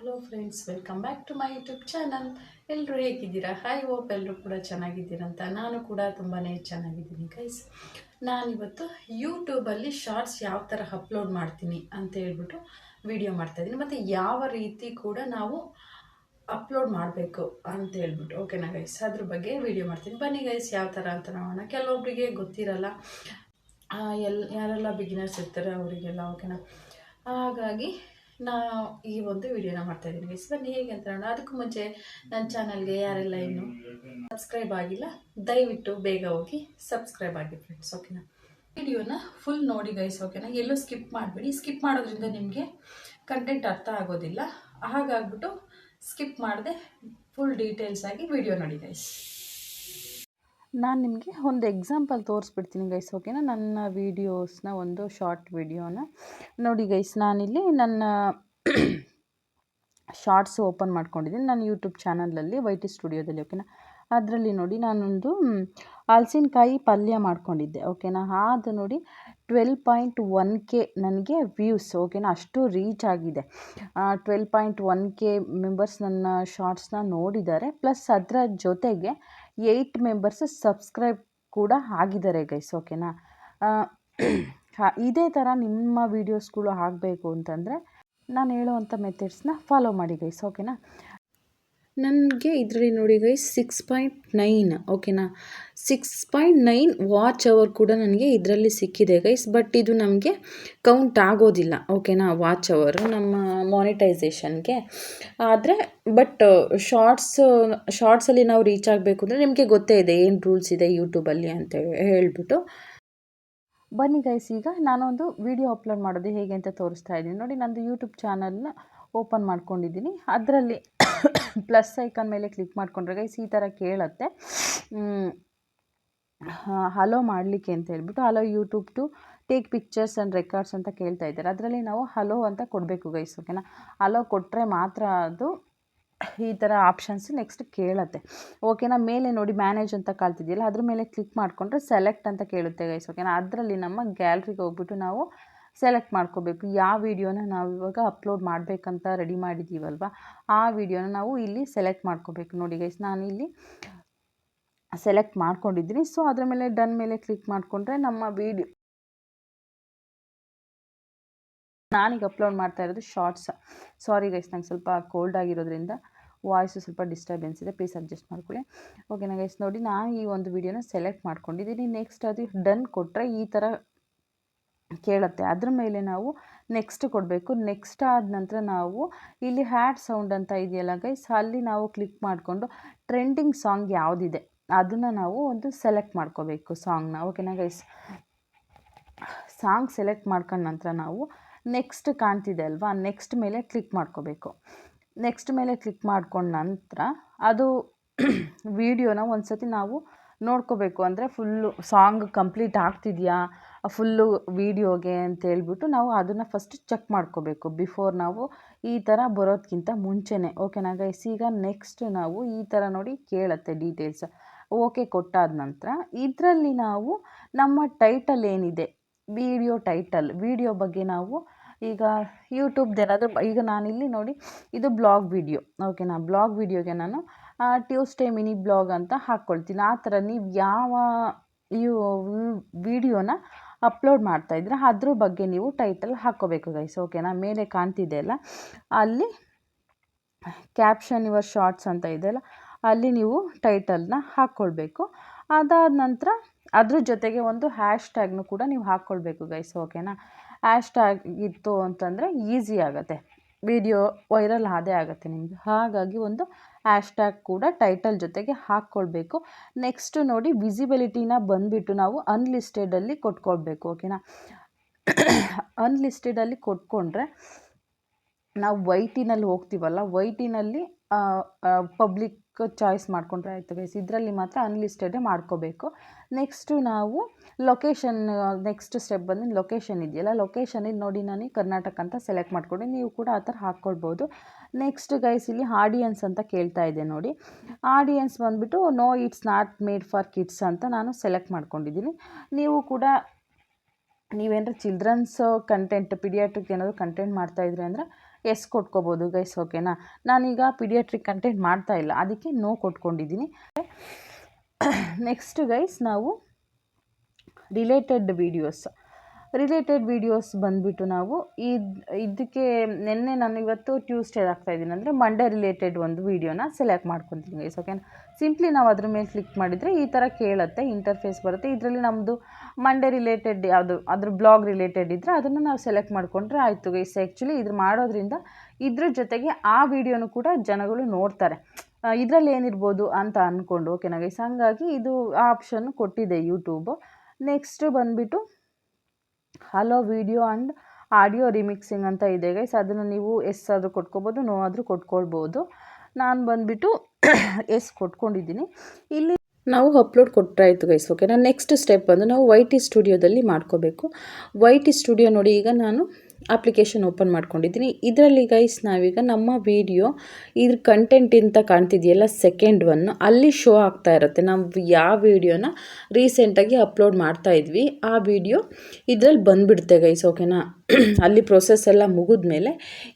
Hello friends, welcome back to my YouTube channel. ಎಲ್ಲರೂ ಹೇಗಿದ್ದೀರಾ? I hope ಎಲ್ಲರೂ ಕೂಡ ಚೆನ್ನಾಗಿದ್ದೀರಂತ. ನಾನು ಕೂಡ ತುಂಬಾ ಚೆನ್ನಾಗಿದ್ದೀನಿ ಗೈಸ್. ನಾನಿವತ್ತು ಯೂಟ್ಯೂಬಲ್ಲಿ ಶಾರ್ಟ್ಸ್ ಯಾವ ಥರ ಅಪ್ಲೋಡ್ ಮಾಡ್ತೀನಿ ಅಂತ ಹೇಳ್ಬಿಟ್ಟು ವಿಡಿಯೋ ಮಾಡ್ತಾಯಿದ್ದೀನಿ, ಮತ್ತು ಯಾವ ರೀತಿ ಕೂಡ ನಾವು ಅಪ್ಲೋಡ್ ಮಾಡಬೇಕು ಅಂತ ಹೇಳ್ಬಿಟ್ಟು, ಓಕೆನಾ ಗೈಸ್? ಅದ್ರ ಬಗ್ಗೆ ವಿಡಿಯೋ ಮಾಡ್ತೀನಿ. ಬನ್ನಿ ಗೈಸ್, ಯಾವ ಥರ ಅಂತ ನೋಡೋಣ. ಕೆಲವೊಬ್ಬರಿಗೆ ಗೊತ್ತಿರಲ್ಲ, ಯಾರೆಲ್ಲ ಬಿಗಿನರ್ಸ್ ಇರ್ತಾರೆ ಅವರಿಗೆಲ್ಲ, ಓಕೆನಾ? ಹಾಗಾಗಿ ನಾವು ಈ ಒಂದು ವಿಡಿಯೋನ ಮಾಡ್ತಾಯಿದ್ದೀನಿ ಗೈಸ್. ಬನ್ನಿ ಹೇಗೆ ಅಂತ ನೋಡೋಣ. ಅದಕ್ಕೂ ಮುಂಚೆ ನನ್ನ ಚಾನಲ್ಗೆ ಯಾರೆಲ್ಲ ಇನ್ನೂ ಸಬ್ಸ್ಕ್ರೈಬ್ ಆಗಿಲ್ಲ, ದಯವಿಟ್ಟು ಬೇಗ ಹೋಗಿ ಸಬ್ಸ್ಕ್ರೈಬ್ ಆಗಿ ಫ್ರೆಂಡ್ಸ್, ಓಕೆನಾ? ವಿಡಿಯೋನ ಫುಲ್ ನೋಡಿ ಗೈಸ್, ಓಕೆನಾ? ಎಲ್ಲೂ ಸ್ಕಿಪ್ ಮಾಡಬೇಡಿ. ಸ್ಕಿಪ್ ಮಾಡೋದ್ರಿಂದ ನಿಮಗೆ ಕಂಟೆಂಟ್ ಅರ್ಥ ಆಗೋದಿಲ್ಲ. ಹಾಗಾಗ್ಬಿಟ್ಟು ಸ್ಕಿಪ್ ಮಾಡದೆ ಫುಲ್ ಡೀಟೇಲ್ಸ್ ಆಗಿ ವಿಡಿಯೋ ನೋಡಿ ಗೈಸ್. ನಾನು ನಿಮಗೆ ಒಂದು ಎಕ್ಸಾಂಪಲ್ ತೋರಿಸ್ಬಿಡ್ತೀನಿ ಗೈಸ್, ಓಕೆನಾ? ನನ್ನ ವೀಡಿಯೋಸ್ನ ಒಂದು ಶಾರ್ಟ್ ವಿಡಿಯೋನ ನೋಡಿ ಗೈಸ್. ನಾನಿಲ್ಲಿ ನನ್ನ ಶಾರ್ಟ್ಸ್ ಓಪನ್ ಮಾಡ್ಕೊಂಡಿದ್ದೀನಿ ನನ್ನ ಯೂಟ್ಯೂಬ್ ಚಾನಲಲ್ಲಿ, ವೈಟಿ ಸ್ಟುಡಿಯೋದಲ್ಲಿ, ಓಕೆನಾ? ಅದರಲ್ಲಿ ನೋಡಿ ನಾನೊಂದು ಹಲಸಿನಕಾಯಿ ಪಲ್ಯ ಮಾಡ್ಕೊಂಡಿದ್ದೆ, ಓಕೆನಾ? ಅದು ನೋಡಿ 12.1K ನನಗೆ ವ್ಯೂಸ್, ಓಕೆನಾ? ಅಷ್ಟು ರೀಚ್ ಆಗಿದೆ. 12.1K ಮೆಂಬರ್ಸ್ ನನ್ನ ಶಾರ್ಟ್ಸ್ನ ನೋಡಿದ್ದಾರೆ. ಪ್ಲಸ್ ಅದರ ಜೊತೆಗೆ 8 ಮೆಂಬರ್ಸ್ ಸಬ್ಸ್ಕ್ರೈಬ್ ಕೂಡ ಆಗಿದ್ದಾರೆ ಗೈಸ್, ಓಕೆನಾ? ಇದೇ ಥರ ನಿಮ್ಮ ವೀಡಿಯೋಸ್ಗಳು ಆಗಬೇಕು ಅಂತಂದರೆ ನಾನು ಹೇಳೋವಂಥ ಮೆಥಡ್ಸ್ನ ಫಾಲೋ ಮಾಡಿ ಗೈಸ್, ಓಕೆನಾ? ನನಗೆ ಇದರಲ್ಲಿ ನೋಡಿ ಗೈಸ್ 6.9, ಓಕೆನಾ? 6.9 ವಾಚ್ ಅವರ್ ಕೂಡ ನನಗೆ ಇದರಲ್ಲಿ ಸಿಕ್ಕಿದೆ ಗೈಸ್. ಬಟ್ ಇದು ನಮಗೆ ಕೌಂಟ್ ಆಗೋದಿಲ್ಲ, ಓಕೆನಾ? ವಾಚ್ ಅವರು ನಮ್ಮ ಮಾನಿಟೈಸೇಷನ್ಗೆ. ಆದರೆ ಬಟ್ ಶಾರ್ಟ್ಸಲ್ಲಿ ನಾವು ರೀಚ್ ಆಗಬೇಕು ಅಂದರೆ ನಿಮಗೆ ಗೊತ್ತೇ ಇದೆ ಏನು ರೂಲ್ಸ್ ಇದೆ ಯೂಟ್ಯೂಬಲ್ಲಿ ಅಂತ ಹೇಳ್ಬಿಟ್ಟು. ಬನ್ನಿ ಗೈಸ್, ಈಗ ನಾನೊಂದು ವಿಡಿಯೋ ಅಪ್ಲೋಡ್ ಮಾಡೋದು ಹೇಗೆ ಅಂತ ತೋರಿಸ್ತಾ ಇದ್ದೀನಿ ನೋಡಿ. ನಂದು ಯೂಟ್ಯೂಬ್ ಚಾನಲ್ನ ಓಪನ್ ಮಾಡ್ಕೊಂಡಿದ್ದೀನಿ. ಅದರಲ್ಲಿ ಪ್ಲಸ್ ಐಕಾನ್ ಮೇಲೆ ಕ್ಲಿಕ್ ಮಾಡಿಕೊಂಡ್ರೆ ಗೈಸ್ ಈ ಥರ ಕೇಳುತ್ತೆ, ಹಲೋ ಮಾಡಲಿಕ್ಕೆ ಅಂತ ಹೇಳ್ಬಿಟ್ಟು. Allow YouTube to take pictures and records ಅಂತ ಕೇಳ್ತಾ ಇದ್ದಾರೆ. ಅದರಲ್ಲಿ ನಾವು ಹಲೋ ಅಂತ ಕೊಡಬೇಕು ಗೈಸ್, ಓಕೆನಾ? ಹಲೋ ಕೊಟ್ಟರೆ ಮಾತ್ರ ಅದು ಈ ಥರ ಆಪ್ಷನ್ಸ್ ನೆಕ್ಸ್ಟ್ ಕೇಳುತ್ತೆ, ಓಕೆನಾ? ಮೇಲೆ ನೋಡಿ ಮ್ಯಾನೇಜ್ ಅಂತ ಕಾಳ್ತಿದೆಯಲ್ಲ, ಅದ್ರ ಮೇಲೆ ಕ್ಲಿಕ್ ಮಾಡಿಕೊಂಡ್ರೆ ಸೆಲೆಕ್ಟ್ ಅಂತ ಕೇಳುತ್ತೆ ಗೈಸ್, ಓಕೆನಾ? ಅದರಲ್ಲಿ ನಮ್ಮ ಗ್ಯಾಲ್ರಿಗೆ ಹೋಗ್ಬಿಟ್ಟು ನಾವು ಸೆಲೆಕ್ಟ್ ಮಾಡ್ಕೋಬೇಕು ಯಾವ ವಿಡಿಯೋನ ನಾವು ಇವಾಗ ಅಪ್ಲೋಡ್ ಮಾಡಬೇಕಂತ ರೆಡಿ ಮಾಡಿದ್ದೀವಲ್ವ, ಆ ವಿಡಿಯೋನ ನಾವು ಇಲ್ಲಿ ಸೆಲೆಕ್ಟ್ ಮಾಡ್ಕೋಬೇಕು ನೋಡಿ ಗೈಸ್. ನಾನು ಇಲ್ಲಿ ಸೆಲೆಕ್ಟ್ ಮಾಡ್ಕೊಂಡಿದ್ದೀನಿ. ಸೊ ಅದರ ಮೇಲೆ ಡನ್ ಮೇಲೆ ಕ್ಲಿಕ್ ಮಾಡಿಕೊಂಡ್ರೆ ನಮ್ಮ ವಿಡಿಯೋ, ನಾನೀಗ ಅಪ್ಲೋಡ್ ಮಾಡ್ತಾ ಇರೋದು ಶಾರ್ಟ್ಸ್. ಸಾರಿ ಗೈಸ್, ನಂಗೆ ಸ್ವಲ್ಪ ಕೋಲ್ಡ್ ಆಗಿರೋದ್ರಿಂದ ವಾಯ್ಸು ಸ್ವಲ್ಪ ಡಿಸ್ಟರ್ಬೆನ್ಸ್ ಇದೆ, ಪ್ಲೀಸ್ ಅಡ್ಜಸ್ಟ್ ಮಾಡ್ಕೊಳ್ಳಿ, ಓಕೆನಾ ಗೈಸ್? ನೋಡಿ ನಾನು ಈ ಒಂದು ವಿಡಿಯೋನ ಸೆಲೆಕ್ಟ್ ಮಾಡ್ಕೊಂಡಿದ್ದೀನಿ. ನೆಕ್ಸ್ಟ್ ಅದು ಡನ್ ಕೊಟ್ಟರೆ ಈ ಥರ ಕೇಳುತ್ತೆ. ಅದ್ರ ಮೇಲೆ ನಾವು ನೆಕ್ಸ್ಟ್ ಕೊಡಬೇಕು. ನೆಕ್ಸ್ಟ್ ಆದ ನಂತರ ನಾವು ಇಲ್ಲಿ ಹ್ಯಾಡ್ ಸೌಂಡ್ ಅಂತ ಇದೆಯಲ್ಲ ಗೈಸ್, ಅಲ್ಲಿ ನಾವು ಕ್ಲಿಕ್ ಮಾಡಿಕೊಂಡು ಟ್ರೆಂಡಿಂಗ್ ಸಾಂಗ್ ಯಾವುದಿದೆ ಅದನ್ನು ನಾವು ಒಂದು ಸೆಲೆಕ್ಟ್ ಮಾಡ್ಕೋಬೇಕು ಸಾಂಗ್ನ, ಓಕೆನಾ ಗೈಸ್? ಸಾಂಗ್ ಸೆಲೆಕ್ಟ್ ಮಾಡ್ಕೊಂಡ ನಂತರ ನಾವು ನೆಕ್ಸ್ಟ್ ಕಾಣ್ತಿದೆ ಅಲ್ವಾ, ನೆಕ್ಸ್ಟ್ ಮೇಲೆ ಕ್ಲಿಕ್ ಮಾಡ್ಕೋಬೇಕು. ನೆಕ್ಸ್ಟ್ ಮೇಲೆ ಕ್ಲಿಕ್ ಮಾಡ್ಕೊಂಡ ನಂತರ ಅದು ವಿಡಿಯೋನ ಒಂದು ಸತಿ ನಾವು ನೋಡ್ಕೋಬೇಕು. ಅಂದರೆ ಫುಲ್ಲು ಸಾಂಗ್ ಕಂಪ್ಲೀಟ್ ಆಗ್ತಿದೆಯಾ ಫುಲ್ಲು ವೀಡಿಯೋಗೆ ಅಂತೇಳ್ಬಿಟ್ಟು ನಾವು ಅದನ್ನು ಫಸ್ಟ್ ಚೆಕ್ ಮಾಡ್ಕೋಬೇಕು ಬಿಫೋರ್ ನಾವು ಈ ಥರ ಬರೋದಕ್ಕಿಂತ ಮುಂಚೆನೇ, ಓಕೆನಾ ಗೈಸ್? ಈಗ ನೆಕ್ಸ್ಟ್ ನಾವು ಈ ಥರ ನೋಡಿ ಕೇಳುತ್ತೆ ಡೀಟೇಲ್ಸ್, ಓಕೆ ಕೊಟ್ಟಾದ ನಂತರ ಇದರಲ್ಲಿ ನಾವು ನಮ್ಮ ಟೈಟಲ್ ಏನಿದೆ, ವಿಡಿಯೋ ಬಗ್ಗೆ ನಾವು ಈಗ ಯೂಟ್ಯೂಬ್ದೇನಾದರೂ, ಈಗ ನಾನಿಲ್ಲಿ ನೋಡಿ ಇದು ಬ್ಲಾಗ್ ವಿಡಿಯೋ, ಓಕೆನಾ? ಬ್ಲಾಗ್ ವಿಡಿಯೋಗೆ ನಾನು ಟ್ಯೂಸ್ಡೇ ಮಿನಿ ಬ್ಲಾಗ್ ಅಂತ ಹಾಕ್ಕೊಳ್ತೀನಿ. ಆ ಥರ ನೀವು ಯಾವ ವಿಡಿಯೋನ ಅಪ್ಲೋಡ್ ಮಾಡ್ತಾಯಿದ್ರೆ ಅದ್ರ ಬಗ್ಗೆ ನೀವು ಟೈಟಲ್ ಹಾಕ್ಕೋಬೇಕು ಗೈಸ್, ಓಕೆನಾ? ಮೇಲೆ ಕಾಣ್ತಿದೆ ಅಲ್ಲ, ಅಲ್ಲಿ ಕ್ಯಾಪ್ಷನ್ ಯುವರ್ ಶಾರ್ಟ್ಸ್ ಅಂತ ಇದೆಯಲ್ಲ, ಅಲ್ಲಿ ನೀವು ಟೈಟಲ್ನ ಹಾಕ್ಕೊಳ್ಬೇಕು. ಅದಾದ ನಂತರ ಅದ್ರ ಜೊತೆಗೆ ಒಂದು ಹ್ಯಾಶ್ ಟ್ಯಾಗ್ನು ಕೂಡ ನೀವು ಹಾಕ್ಕೊಳ್ಬೇಕು ಗೈಸ್, ಓಕೆನಾ? ಹ್ಯಾಶ್ ಟ್ಯಾಗ್ ಇತ್ತು ಅಂತಂದರೆ ಈಸಿ ಆಗುತ್ತೆ, ವಿಡಿಯೋ ವೈರಲ್ ಆದೇ ಆಗುತ್ತೆ ನಿಮಗೆ. ಹಾಗಾಗಿ ಒಂದು ಹ್ಯಾಶ್ ಟ್ಯಾಗ್ ಕೂಡ ಟೈಟಲ್ ಜೊತೆಗೆ ಹಾಕ್ಕೊಳ್ಬೇಕು. ನೆಕ್ಸ್ಟ್ ನೋಡಿ ವಿಸಿಬಿಲಿಟಿನ ಬಂದುಬಿಟ್ಟು ನಾವು ಅನ್ಲಿಸ್ಟೆಡಲ್ಲಿ ಕೊಟ್ಕೊಳ್ಬೇಕು, ಓಕೆನಾ? ಅನ್ಲಿಸ್ಟೆಡಲ್ಲಿ ಕೊಟ್ಕೊಂಡ್ರೆ ನಾವು ವೈಟಿನಲ್ಲಿ ಹೋಗ್ತೀವಲ್ಲ, ವೈಟಿನಲ್ಲಿ ಪಬ್ಲಿಕ್ ಚಾಯ್ಸ್ ಮಾಡಿಕೊಂಡ್ರೆ ಆಯಿತು ಗೈಸ್. ಇದರಲ್ಲಿ ಮಾತ್ರ ಅನ್ಲಿಸ್ಟೆಡೇ ಮಾಡ್ಕೋಬೇಕು. ನೆಕ್ಸ್ಟು ನಾವು ಲೊಕೇಶನ್, ನೆಕ್ಸ್ಟ್ ಸ್ಟೆಪ್ ಬಂದು ಲೊಕೇಶನ್ ಇದೆಯಲ್ಲ, ಲೊಕೇಶನಿಗೆ ನೋಡಿ ನಾನು ಕರ್ನಾಟಕ ಅಂತ ಸೆಲೆಕ್ಟ್ ಮಾಡ್ಕೊಂಡು ನೀವು ಕೂಡ ಆ ಥರ ಹಾಕ್ಕೊಳ್ಬೋದು. ನೆಕ್ಸ್ಟ್ ಗೈಸ್ ಇಲ್ಲಿ ಆಡಿಯನ್ಸ್ ಅಂತ ಕೇಳ್ತಾ ಇದೆ ನೋಡಿ, ಆಡಿಯನ್ಸ್ ಬಂದುಬಿಟ್ಟು no it's not made for kids ಅಂತ ನಾನು ಸೆಲೆಕ್ಟ್ ಮಾಡ್ಕೊಂಡಿದ್ದೀನಿ. ನೀವು ಕೂಡ ನೀವೇನಾದ್ರು ಚಿಲ್ಡ್ರನ್ಸ್ ಕಂಟೆಂಟ್, ಪಿಡಿಯಾಟ್ರಿಕ್ ಏನಾದರೂ ಕಂಟೆಂಟ್ ಮಾಡ್ತಾಯಿದ್ರಿ ಅಂದರೆ ಎಸ್ ಕೊಟ್ಕೋಬೋದು ಗೈಸ್. ಓಕೆನಾ, ನಾನೀಗ ಪೀಡಿಯಾಟ್ರಿಕ್ ಕಂಟೆಂಟ್ ಮಾಡ್ತಾ ಇಲ್ಲ, ಅದಕ್ಕೆ ನೋ ಕೊಟ್ಕೊಂಡಿದ್ದೀನಿ. ನೆಕ್ಸ್ಟ್ ಗೈಸ್ ನಾವು ರಿಲೇಟೆಡ್ ವೀಡಿಯೋಸ್ ಬಂದುಬಿಟ್ಟು ನಾವು ಇದಕ್ಕೆ ನಿನ್ನೆ ನಾನು ಇವತ್ತು ಟ್ಯೂಸ್ಡೇ ಆಗ್ತಾಯಿದ್ದೀನಿ ಅಂದರೆ ಮಂಡೇ ರಿಲೇಟೆಡ್ ಒಂದು ವೀಡಿಯೋನ ಸೆಲೆಕ್ಟ್ ಮಾಡ್ಕೊತೀನಿ ಗೈಸ್. ಓಕೆನಾ, ಸಿಂಪ್ಲಿ ನಾವು ಅದ್ರ ಮೇಲೆ ಕ್ಲಿಕ್ ಮಾಡಿದರೆ ಈ ಥರ ಕೇಳುತ್ತೆ, ಇಂಟರ್ಫೇಸ್ ಬರುತ್ತೆ. ಇದರಲ್ಲಿ ನಮ್ಮದು ಮಂಡೇ ರಿಲೇಟೆಡ್ ಯಾವುದು ಅದ್ರ ಬ್ಲಾಗ್ ರಿಲೇಟೆಡ್ ಇದ್ದರೆ ಅದನ್ನು ನಾವು ಸೆಲೆಕ್ಟ್ ಮಾಡಿಕೊಂಡ್ರೆ ಆಯಿತು ಗೈಸ್. ಆ್ಯಕ್ಚುಲಿ ಇದು ಮಾಡೋದ್ರಿಂದ ಇದ್ರ ಜೊತೆಗೆ ಆ ವಿಡಿಯೋನು ಕೂಡ ಜನಗಳು ನೋಡ್ತಾರೆ, ಇದರಲ್ಲಿ ಏನಿರ್ಬೋದು ಅಂತ ಅಂದ್ಕೊಂಡು. ಓಕೆನಾ ಗೈಸ್, ಹಾಗಾಗಿ ಇದು ಆಪ್ಷನ್ ಕೊಟ್ಟಿದೆ ಯೂಟ್ಯೂಬು. ನೆಕ್ಸ್ಟ್ ಬಂದುಬಿಟ್ಟು ಹಲೋ ವಿಡಿಯೋ ಆ್ಯಂಡ್ ಆಡಿಯೋ ರಿಮಿಕ್ಸಿಂಗ್ ಅಂತ ಇದೆ ಗೈಸ್. ಅದನ್ನು ನೀವು ಎಸ್ ಆದರೂ ಕೊಟ್ಕೋಬೋದು, ನೋ ಆದರೂ ಕೊಟ್ಕೊಳ್ಬೋದು. ನಾನು ಬಂದುಬಿಟ್ಟು ಎಸ್ ಕೊಟ್ಕೊಂಡಿದ್ದೀನಿ. ಇಲ್ಲಿ ನಾವು ಅಪ್ಲೋಡ್ ಕೊಟ್ಟರಾಯಿತು ಗೈಸ್. ಓಕೆನಾ, ನೆಕ್ಸ್ಟ್ ಸ್ಟೆಪ್ ಬಂದು ನಾವು YT ಸ್ಟುಡಿಯೋದಲ್ಲಿ ಮಾಡ್ಕೋಬೇಕು. YT ಸ್ಟುಡಿಯೋ ನೋಡಿ, ಈಗ ನಾನು ಅಪ್ಲಿಕೇಶನ್ ಓಪನ್ ಮಾಡ್ಕೊಂಡಿದ್ದೀನಿ. ಇದರಲ್ಲಿ ಗೈಸ್ ನಾವೀಗ ನಮ್ಮ ವಿಡಿಯೋ ಇದ್ರ ಕಂಟೆಂಟ್ ಅಂತ ಕಾಣ್ತಿದೆಯಲ್ಲ ಸೆಕೆಂಡ್ ಒನ್, ಅಲ್ಲಿ ಶೋ ಆಗ್ತಾ ಇರುತ್ತೆ ನಾವು ಯಾವ ವಿಡಿಯೋನ ರೀಸೆಂಟಾಗಿ ಅಪ್ಲೋಡ್ ಮಾಡ್ತಾ ಇದ್ವಿ ಆ ವಿಡಿಯೋ ಇದರಲ್ಲಿ ಬಂದುಬಿಡುತ್ತೆ ಗೈಸ್. ಓಕೆನಾ, ಅಲ್ಲಿ ಪ್ರೊಸೆಸ್ ಎಲ್ಲ ಮುಗಿದ್ಮೇಲೆ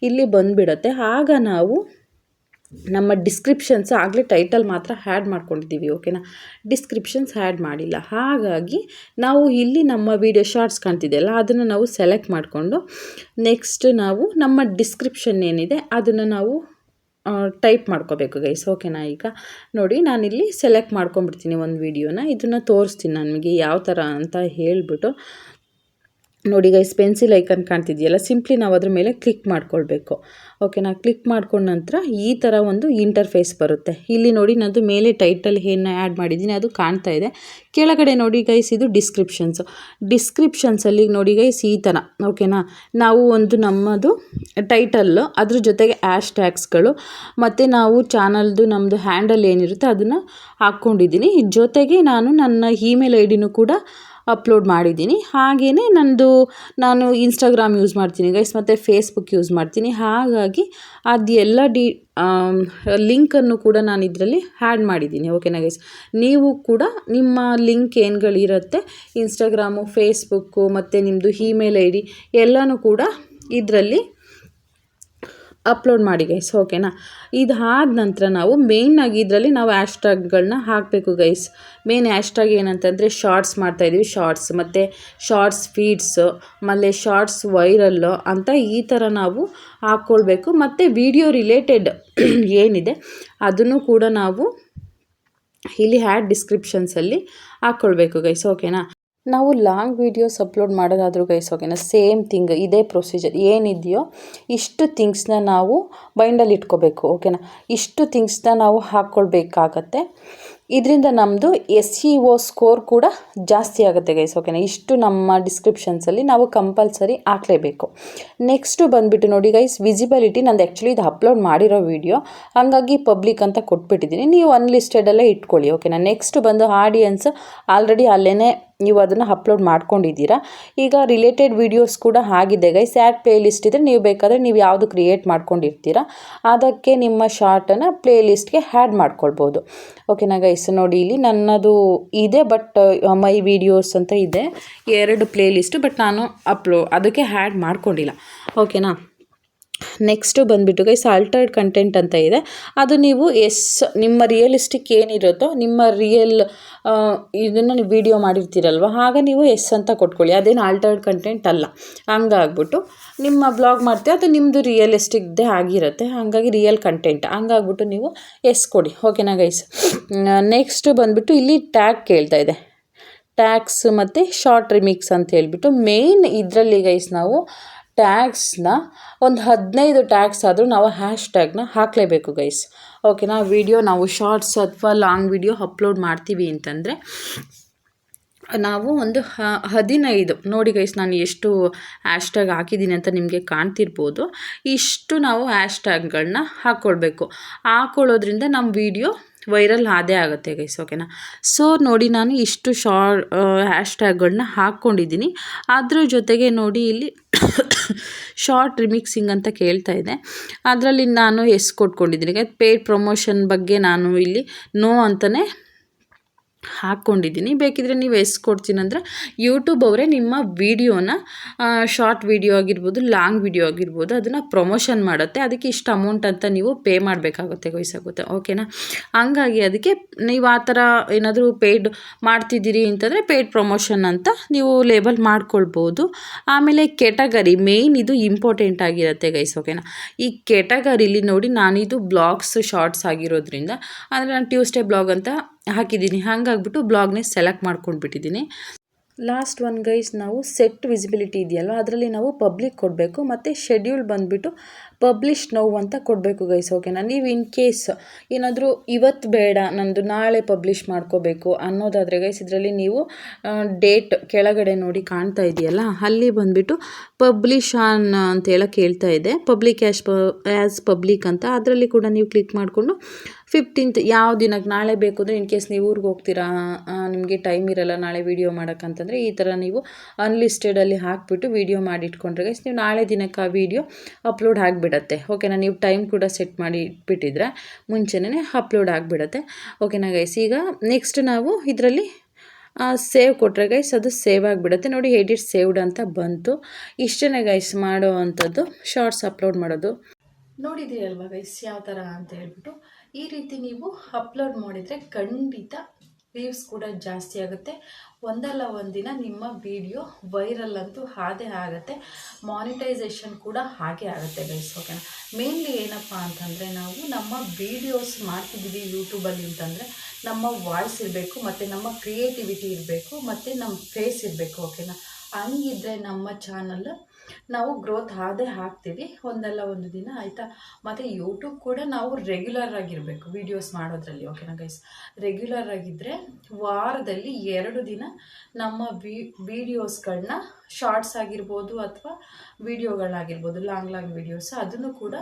ಇಲ್ಲಿ ಬಂದುಬಿಡುತ್ತೆ. ಆಗ ನಾವು ನಮ್ಮ ಡಿಸ್ಕ್ರಿಪ್ಷನ್ಸ್ ಆಗಲೇ ಟೈಟಲ್ ಮಾತ್ರ ಆ್ಯಡ್ ಮಾಡ್ಕೊಂಡಿದ್ದೀವಿ. ಓಕೆನಾ, ಡಿಸ್ಕ್ರಿಪ್ಷನ್ಸ್ ಆ್ಯಡ್ ಮಾಡಿಲ್ಲ. ಹಾಗಾಗಿ ನಾವು ಇಲ್ಲಿ ನಮ್ಮ ವಿಡಿಯೋ ಶಾರ್ಟ್ಸ್ ಕಾಣ್ತಿದೆಯಲ್ಲ ಅದನ್ನು ನಾವು ಸೆಲೆಕ್ಟ್ ಮಾಡಿಕೊಂಡು ನೆಕ್ಸ್ಟ್ ನಾವು ನಮ್ಮ ಡಿಸ್ಕ್ರಿಪ್ಷನ್ ಏನಿದೆ ಅದನ್ನು ನಾವು ಟೈಪ್ ಮಾಡ್ಕೋಬೇಕು ಗೈಸ್. ಓಕೆನಾ, ಈಗ ನೋಡಿ ನಾನಿಲ್ಲಿ ಸೆಲೆಕ್ಟ್ ಮಾಡ್ಕೊಂಡ್ಬಿಡ್ತೀನಿ ಒಂದು ವಿಡಿಯೋನ. ಇದನ್ನು ತೋರಿಸ್ತೀನಿ ನನಗೆ ಯಾವ ಥರ ಅಂತ ಹೇಳಿಬಿಟ್ಟು. ನೋಡಿ ಗೈಸ್, ಪೆನ್ಸಿಲ್ ಐಕನ್ ಕಾಣ್ತಿದೆಯಲ್ಲ, ಸಿಂಪ್ಲಿ ನಾವು ಅದ್ರ ಮೇಲೆ ಕ್ಲಿಕ್ ಮಾಡ್ಕೊಳ್ಬೇಕು. ಓಕೆನಾ, ಕ್ಲಿಕ್ ಮಾಡ್ಕೊಂಡ ನಂತರ ಈ ಥರ ಒಂದು ಇಂಟರ್ಫೇಸ್ ಬರುತ್ತೆ. ಇಲ್ಲಿ ನೋಡಿ ನನ್ನದು ಮೇಲೆ ಟೈಟಲ್ ಏನು ಆ್ಯಡ್ ಮಾಡಿದ್ದೀನಿ ಅದು ಕಾಣ್ತಾ ಇದೆ. ಕೆಳಗಡೆ ನೋಡಿ ಗೈಸ್, ಇದು ಡಿಸ್ಕ್ರಿಪ್ಷನ್ಸಲ್ಲಿ ನೋಡಿ ಗೈಸ್ ಈ ಥರ. ಓಕೆನಾ, ನಾವು ಒಂದು ನಮ್ಮದು ಟೈಟಲ್ಲು ಅದ್ರ ಜೊತೆಗೆ ಟ್ಯಾಗ್ಸ್ಗಳು ಮತ್ತು ನಾವು ಚಾನಲ್ದು ನಮ್ಮದು ಹ್ಯಾಂಡಲ್ ಏನಿರುತ್ತೆ ಅದನ್ನು ಹಾಕ್ಕೊಂಡಿದ್ದೀನಿ. ಜೊತೆಗೆ ನಾನು ಇಮೇಲ್ ID ಕೂಡ ಅಪ್ಲೋಡ್ ಮಾಡಿದ್ದೀನಿ. ಹಾಗೆಯೇ ನಾನು ಇನ್ಸ್ಟಾಗ್ರಾಮ್ ಯೂಸ್ ಮಾಡ್ತೀನಿ ಗೈಸ್, ಮತ್ತು ಫೇಸ್ಬುಕ್ ಯೂಸ್ ಮಾಡ್ತೀನಿ. ಹಾಗಾಗಿ ಅದೆಲ್ಲ ಲಿಂಕನ್ನು ಕೂಡ ನಾನು ಇದರಲ್ಲಿ ಆ್ಯಡ್ ಮಾಡಿದ್ದೀನಿ. ಓಕೆನಾ ಗೈಸ್, ನೀವು ಕೂಡ ನಿಮ್ಮ ಲಿಂಕ್ ಏನುಗಳಿರುತ್ತೆ ಇನ್ಸ್ಟಾಗ್ರಾಮು, ಫೇಸ್ಬುಕ್ಕು ಮತ್ತು ನಿಮ್ಮದು ಇಮೇಲ್ ID ಎಲ್ಲನೂ ಕೂಡ ಇದರಲ್ಲಿ ಅಪ್ಲೋಡ್ ಮಾಡಿ ಗೈಸ್. ಓಕೆನಾ, ಇದಾದ ನಂತರ ನಾವು ಮೇಯ್ನಾಗಿ ಇದರಲ್ಲಿ ನಾವು ಹ್ಯಾಶ್ಟ್ಯಾಗ್ಗಳನ್ನ ಹಾಕಬೇಕು ಗೈಸ್. ಮೇನ್ ಹ್ಯಾಶ್ಟ್ಯಾಗ್ ಏನಂತಂದರೆ ಶಾರ್ಟ್ಸ್ ಮಾಡ್ತಾಯಿದ್ದೀವಿ, ಶಾರ್ಟ್ಸ್ ಮತ್ತು ಶಾರ್ಟ್ಸ್ ಫೀಡ್ಸು, ಆಮೇಲೆ ಶಾರ್ಟ್ಸ್ ವೈರಲ್ಲು ಅಂತ ಈ ಥರ ನಾವು ಹಾಕ್ಕೊಳ್ಬೇಕು. ಮತ್ತು ವಿಡಿಯೋ ರಿಲೇಟೆಡ್ ಏನಿದೆ ಅದನ್ನು ಕೂಡ ನಾವು ಇಲ್ಲಿ ಡಿಸ್ಕ್ರಿಪ್ಷನ್ಸಲ್ಲಿ ಹಾಕ್ಕೊಳ್ಬೇಕು ಗೈಸ್. ಓಕೆನಾ, ನಾವು ಲಾಂಗ್ ವೀಡಿಯೋಸ್ ಅಪ್ಲೋಡ್ ಮಾಡೋದಾದರೂ ಗೈಸ್ ಓಕೆನಾ, ಸೇಮ್ ಥಿಂಗ್ ಇದೇ ಪ್ರೊಸೀಜರ್ ಏನಿದೆಯೋ ಇಷ್ಟು ಥಿಂಗ್ಸ್ನ ನಾವು ಮೈಂಡಲ್ಲಿ ಇಟ್ಕೋಬೇಕು. ಓಕೆನಾ, ಇಷ್ಟು ಥಿಂಗ್ಸ್ನ ನಾವು ಹಾಕ್ಕೊಳ್ಬೇಕಾಗತ್ತೆ. ಇದರಿಂದ ನಮ್ಮದು SEO ಸ್ಕೋರ್ ಕೂಡ ಜಾಸ್ತಿ ಆಗುತ್ತೆ ಗೈಸ್. ಓಕೆನಾ, ಇಷ್ಟು ನಮ್ಮ ಡಿಸ್ಕ್ರಿಪ್ಷನ್ಸಲ್ಲಿ ನಾವು ಕಂಪಲ್ಸರಿ ಹಾಕಲೇಬೇಕು. ನೆಕ್ಸ್ಟು ಬಂದುಬಿಟ್ಟು ನೋಡಿ ಗೈಸ್, ವಿಸಿಬಿಲಿಟಿ ನಂದು ಆ್ಯಕ್ಚುಲಿ ಇದು ಅಪ್ಲೋಡ್ ಮಾಡಿರೋ ವಿಡಿಯೋ, ಹಾಗಾಗಿ ಪಬ್ಲಿಕ್ ಅಂತ ಕೊಟ್ಬಿಟ್ಟಿದ್ದೀನಿ. ನೀವು ಅನ್ಲಿಸ್ಟೆಡಲ್ಲೇ ಇಟ್ಕೊಳ್ಳಿ. ಓಕೆನಾ, ನೆಕ್ಸ್ಟ್ ಬಂದು ಆಡಿಯನ್ಸ್ ಆಲ್ರೆಡಿ ಅಲ್ಲೇ ನೀವು ಅದನ್ನು ಅಪ್ಲೋಡ್ ಮಾಡ್ಕೊಂಡಿದ್ದೀರಾ. ಈಗ ರಿಲೇಟೆಡ್ ವೀಡಿಯೋಸ್ ಕೂಡ ಆಗಿದೆ ಗೈಸ್. ಪ್ಲೇ ಲಿಸ್ಟ್ ಇದ್ದರೆ ನೀವು ಬೇಕಾದರೆ ನೀವು ಯಾವುದು ಕ್ರಿಯೇಟ್ ಮಾಡ್ಕೊಂಡಿರ್ತೀರಾ ಅದಕ್ಕೆ ನಿಮ್ಮ ಶಾರ್ಟನ್ನು ಪ್ಲೇ ಲಿಸ್ಟ್ಗೆ ಆ್ಯಡ್ ಮಾಡ್ಕೊಳ್ಬೋದು. ಓಕೆನಾ ಗೈಸ್, ನೋಡಿ ಇಲ್ಲಿ ನನ್ನದು ಇದೆ, ಬಟ್ ಮೈ ವಿಡಿಯೋಸ್ ಅಂತ ಇದೆ 2 ಪ್ಲೇ ಲಿಸ್ಟು, ಬಟ್ ನಾನು ಅದಕ್ಕೆ ಆ್ಯಡ್ ಮಾಡ್ಕೊಂಡಿಲ್ಲ. ಓಕೆನಾ, ನೆಕ್ಸ್ಟು ಬಂದುಬಿಟ್ಟು ಗೈಸ್ ಆಲ್ಟರ್ಡ್ ಕಂಟೆಂಟ್ ಅಂತ ಇದೆ. ಅದು ನೀವು ನಿಮ್ಮ ರಿಯಲಿಸ್ಟಿಕ್ ಏನಿರುತ್ತೋ ನಿಮ್ಮ ಇದನ್ನು ನೀವು ವೀಡಿಯೋ ಮಾಡಿರ್ತೀರಲ್ವ, ಆಗ ನೀವು ಅಂತ ಕೊಟ್ಕೊಳ್ಳಿ. ಅದೇನು ಆಲ್ಟರ್ಡ್ ಕಂಟೆಂಟ್ ಅಲ್ಲ. ಹಂಗಾಗ್ಬಿಟ್ಟು ನಿಮ್ಮ ಬ್ಲಾಗ್ ಮಾಡ್ತೀವಿ ಅದು ನಿಮ್ಮದು ರಿಯಲಿಸ್ಟಿಕ್ದೇ ಆಗಿರುತ್ತೆ, ಹಾಗಾಗಿ ರಿಯಲ್ ಕಂಟೆಂಟ್ ಹಂಗಾಗ್ಬಿಟ್ಟು ನೀವು ಕೊಡಿ. ಓಕೆನಾ ಗೈಸ್, ನೆಕ್ಸ್ಟ್ ಬಂದುಬಿಟ್ಟು ಇಲ್ಲಿ ಟ್ಯಾಗ್ ಕೇಳ್ತಾ ಇದೆ, ಟ್ಯಾಗ್ಸ್ ಮತ್ತು ಶಾರ್ಟ್ ರಿಮಿಕ್ಸ್ ಅಂತ ಹೇಳ್ಬಿಟ್ಟು. ಮೇಯ್ನ್ ಇದರಲ್ಲಿ ಗೈಸ್ ನಾವು ಟ್ಯಾಗ್ಸ್ನ ಒಂದು 15 ಟ್ಯಾಗ್ಸ್ ಆದರೂ ನಾವು ಹ್ಯಾಶ್ಟ್ಯಾಗ್ನ ಹಾಕಲೇಬೇಕು ಗೈಸ್. ಓಕೆನಾ, ವಿಡಿಯೋ ನಾವು ಶಾರ್ಟ್ಸ್ ಅಥವಾ ಲಾಂಗ್ ವಿಡಿಯೋ ಅಪ್ಲೋಡ್ ಮಾಡ್ತೀವಿ ಅಂತಂದರೆ ನಾವು ಒಂದು 15 ನೋಡಿ ಗೈಸ್, ನಾನು ಎಷ್ಟು ಹ್ಯಾಶ್ಟ್ಯಾಗ್ ಹಾಕಿದ್ದೀನಿ ಅಂತ ನಿಮಗೆ ಕಾಣ್ತಿರ್ಬೋದು. ಇಷ್ಟು ನಾವು ಹ್ಯಾಶ್ಟ್ಯಾಗ್ಗಳನ್ನ ಹಾಕ್ಕೊಳ್ಳೋದ್ರಿಂದ ನಮ್ಮ ವಿಡಿಯೋ ವೈರಲ್ ಆದೇ ಆಗುತ್ತೆ ಗೈಸ್. ಓಕೆನಾ, ಸೊ ನೋಡಿ ನಾನು ಇಷ್ಟು ಹ್ಯಾಶ್ಟ್ಯಾಗ್ಗಳನ್ನ ಹಾಕ್ಕೊಂಡಿದ್ದೀನಿ. ಅದ್ರ ಜೊತೆಗೆ ನೋಡಿ ಇಲ್ಲಿ ಶಾರ್ಟ್ ರಿಮಿಕ್ಸಿಂಗ್ ಅಂತ ಕೇಳ್ತಾ ಇದೆ, ಅದರಲ್ಲಿ ನಾನು ಕೊಟ್ಕೊಂಡಿದ್ದೀನಿ. ಪೇಯ್ಡ್ ಪ್ರಮೋಷನ್ ಬಗ್ಗೆ ನಾನು ಇಲ್ಲಿ ನೋ ಅಂತಲೇ ಹಾಕ್ಕೊಂಡಿದ್ದೀನಿ. ಬೇಕಿದ್ರೆ ನೀವು ಎಷ್ಟು ಕೊಡ್ತೀನಿ ಅಂದರೆ ಯೂಟ್ಯೂಬ್ ಅವರೇ ನಿಮ್ಮ ವೀಡಿಯೋನ ಶಾರ್ಟ್ ವೀಡಿಯೋ ಆಗಿರ್ಬೋದು, ಲಾಂಗ್ ವೀಡಿಯೋ ಆಗಿರ್ಬೋದು, ಅದನ್ನು ಪ್ರಮೋಷನ್ ಮಾಡುತ್ತೆ. ಅದಕ್ಕೆ ಇಷ್ಟು ಅಮೌಂಟ್ ಅಂತ ನೀವು ಪೇ ಮಾಡಬೇಕಾಗುತ್ತೆ ಗೊತ್ತಾಗುತ್ತೆ, ಓಕೆನಾ. ಹಂಗಾಗಿ ಅದಕ್ಕೆ ನೀವು ಆ ಥರ ಏನಾದರೂ ಪೇಯ್ಡ್ ಮಾಡ್ತಿದ್ದೀರಿ ಅಂತಂದರೆ ಪೇಯ್ಡ್ ಪ್ರಮೋಷನ್ ಅಂತ ನೀವು ಲೇಬಲ್ ಮಾಡ್ಕೊಳ್ಬೋದು. ಆಮೇಲೆ ಕೆಟಗರಿ ಮೇಯ್ನ್ ಇದು ಇಂಪಾರ್ಟೆಂಟ್ ಆಗಿರುತ್ತೆ ಗೈಸ್, ಓಕೆನಾ. ಈ ಕೆಟಗರಿಲಿ ನೋಡಿ, ನಾನಿದು ಬ್ಲಾಗ್ಸ್ ಶಾರ್ಟ್ಸ್ ಆಗಿರೋದ್ರಿಂದ ಅಂದರೆ ನಾನು ಟ್ಯೂಸ್ಡೇ ಬ್ಲಾಗ್ ಅಂತ ಹಾಕಿದ್ದೀನಿ. ಹಾಗಾಗ್ಬಿಟ್ಟು ಬ್ಲಾಗ್ನೇ ಸೆಲೆಕ್ಟ್ ಮಾಡ್ಕೊಂಡ್ಬಿಟ್ಟಿದ್ದೀನಿ. ಲಾಸ್ಟ್ ಒನ್ ಗೈಸ್, ನಾವು ಸೆಟ್ ವಿಸಿಬಿಲಿಟಿ ಇದೆಯಲ್ವ, ಅದರಲ್ಲಿ ನಾವು ಪಬ್ಲಿಕ್ ಕೊಡಬೇಕು ಮತ್ತು ಶೆಡ್ಯೂಲ್ ಬಂದುಬಿಟ್ಟು ಪಬ್ಲಿಷ್ ನೌ ಅಂತ ಕೊಡಬೇಕು ಗೈಸ್, ಓಕೆನಾ. ನೀವು ಇನ್ ಕೇಸ್ ಏನಾದರೂ ಇವತ್ತು ಬೇಡ ನಂದು ನಾಳೆ ಪಬ್ಲಿಷ್ ಮಾಡ್ಕೋಬೇಕು ಅನ್ನೋದಾದರೆ ಗೈಸ್, ಇದರಲ್ಲಿ ನೀವು ಡೇಟ್ ಕೆಳಗಡೆ ನೋಡಿ ಕಾಣ್ತಾ ಇದೆಯಲ್ಲ, ಅಲ್ಲಿ ಬಂದುಬಿಟ್ಟು ಪಬ್ಲಿಷ್ ಆನ್ ಅಂತ ಹೇಳಕ್ಕೆ ಹೇಳ್ತಾ ಇದೆ, ಪಬ್ಲಿಕ್ ಆ್ಯಸ್ ಪಬ್ಲಿಕ್ ಅಂತ. ಅದರಲ್ಲಿ ಕೂಡ ನೀವು ಕ್ಲಿಕ್ ಮಾಡಿಕೊಂಡು 15th ಯಾವ ದಿನಕ್ಕೆ ನಾಳೆ ಬೇಕು ಅಂದರೆ, ಇನ್ ಕೇಸ್ ನೀವು ಊರಿಗೆ ಹೋಗ್ತೀರಾ, ನಿಮಗೆ ಟೈಮ್ ಇರಲ್ಲ ನಾಳೆ ವೀಡಿಯೋ ಮಾಡೋಕ್ಕಂತಂದರೆ ಈ ಥರ ನೀವು ಅನ್ಲಿಸ್ಟೆಡಲ್ಲಿ ಹಾಕಿಬಿಟ್ಟು ವೀಡಿಯೋ ಮಾಡಿ ಇಟ್ಕೊಂಡ್ರೆ ಗೈಸ್, ನೀವು ನಾಳೆ ದಿನಕ್ಕೆ ಆ ವೀಡಿಯೋ ಅಪ್ಲೋಡ್ ಆಗಿಬಿಡತ್ತೆ, ಓಕೆನಾ. ನೀವು ಟೈಮ್ ಕೂಡ ಸೆಟ್ ಮಾಡಿ ಇಟ್ಬಿಟ್ಟಿದ್ರೆ ಮುಂಚೆನೇ ಅಪ್ಲೋಡ್ ಆಗಿಬಿಡತ್ತೆ, ಓಕೆನಾ ಗೈಸ್. ಈಗ ನೆಕ್ಸ್ಟ್ ನಾವು ಇದರಲ್ಲಿ ಸೇವ್ ಕೊಟ್ಟರೆ ಗೈಸ್ ಅದು ಸೇವ್ ಆಗಿಬಿಡುತ್ತೆ. ನೋಡಿ, ಎಡಿಟ್ ಸೇವ್ಡ್ ಅಂತ ಬಂತು. ಇಷ್ಟೇ ಗೈಸ್ ಮಾಡೋ ಅಂಥದ್ದು, ಶಾರ್ಟ್ಸ್ ಅಪ್ಲೋಡ್ ಮಾಡೋದು. ನೋಡಿದ್ದೀರಲ್ವ ಗೈಸ್ ಯಾವ ಥರ ಅಂತ ಹೇಳ್ಬಿಟ್ಟು. ಈ ರೀತಿ ನೀವು ಅಪ್ಲೋಡ್ ಮಾಡಿದರೆ ಖಂಡಿತ ವ್ಯೂಸ್ ಕೂಡ ಜಾಸ್ತಿ ಆಗುತ್ತೆ. ಒಂದಲ್ಲ ಒಂದಿನ ನಿಮ್ಮ ವಿಡಿಯೋ ವೈರಲ್ ಅಂತೂ ಹಾಗೆ ಆಗುತ್ತೆ, ಮಾನಿಟೈಸೇಷನ್ ಕೂಡ ಹಾಗೆ ಆಗುತ್ತೆ ಗೈಸ್, ಓಕೆನಾ. ಮೇನ್ಲಿ ಏನಪ್ಪ ಅಂತಂದರೆ, ನಾವು ನಮ್ಮ ವೀಡಿಯೋಸ್ ಮಾಡ್ತಿದ್ದೀವಿ ಯೂಟ್ಯೂಬಲ್ಲಿ ಅಂತಂದರೆ ನಮ್ಮ ವಾಯ್ಸ್ ಇರಬೇಕು, ಮತ್ತು ನಮ್ಮ ಕ್ರಿಯೇಟಿವಿಟಿ ಇರಬೇಕು, ಮತ್ತು ನಮ್ಮ ಫೇಸ್ ಇರಬೇಕು, ಓಕೆನಾ. ಹಂಗಿದ್ರೆ ನಮ್ಮ ಚಾನಲ್ ನಾವು ಗ್ರೋತ್ ಆದೇ ಹಾಕ್ತೀವಿ ಒಂದಲ್ಲ ಒಂದು ದಿನ, ಆಯಿತಾ. ಮತ್ತು ಯೂಟ್ಯೂಬ್ ಕೂಡ ನಾವು ರೆಗ್ಯುಲರ್ ಆಗಿರಬೇಕು ವೀಡಿಯೋಸ್ ಮಾಡೋದ್ರಲ್ಲಿ, ಓಕೆನಾ ಗೈಸ್. ರೆಗ್ಯುಲರ್ ಆಗಿದ್ದರೆ ವಾರದಲ್ಲಿ 2 ದಿನ ನಮ್ಮ ವೀಡಿಯೋಸ್ಗಳನ್ನ ಶಾರ್ಟ್ಸ್ ಆಗಿರ್ಬೋದು ಅಥವಾ ವೀಡಿಯೋಗಳಾಗಿರ್ಬೋದು, ಲಾಂಗ್ ವೀಡಿಯೋಸ್, ಅದನ್ನು ಕೂಡ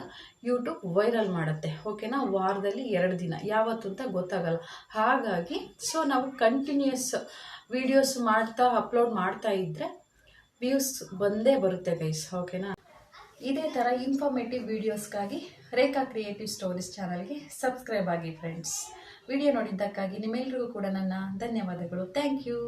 ಯೂಟ್ಯೂಬ್ ವೈರಲ್ ಮಾಡುತ್ತೆ, ಓಕೆನಾ. ವಾರದಲ್ಲಿ 2 ದಿನ ಯಾವತ್ತು ಅಂತ ಗೊತ್ತಾಗಲ್ಲ. ಹಾಗಾಗಿ ನಾವು ಕಂಟಿನ್ಯೂಸ್ ವೀಡಿಯೋಸ್ ಮಾಡ್ತಾ ಅಪ್ಲೋಡ್ ಮಾಡ್ತಾ ಇದ್ದರೆ ವ್ಯೂಸ್ ಬಂದೇ ಬರುತ್ತೆ ಗೈಸ್, ಓಕೆನಾ. ಇದೇ ಥರ ಇನ್ಫಾರ್ಮೇಟಿವ್ ವೀಡಿಯೋಸ್ಗಾಗಿ ರೇಖಾ ಕ್ರಿಯೇಟಿವ್ ಸ್ಟೋರೀಸ್ ಚಾನಲ್ಗೆ ಸಬ್ಸ್ಕ್ರೈಬ್ ಆಗಿ ಫ್ರೆಂಡ್ಸ್. ವಿಡಿಯೋ ನೋಡಿದ್ದಕ್ಕಾಗಿ ನಿಮ್ಮೆಲ್ಲರಿಗೂ ಕೂಡ ನನ್ನ ಧನ್ಯವಾದಗಳು. Thank you.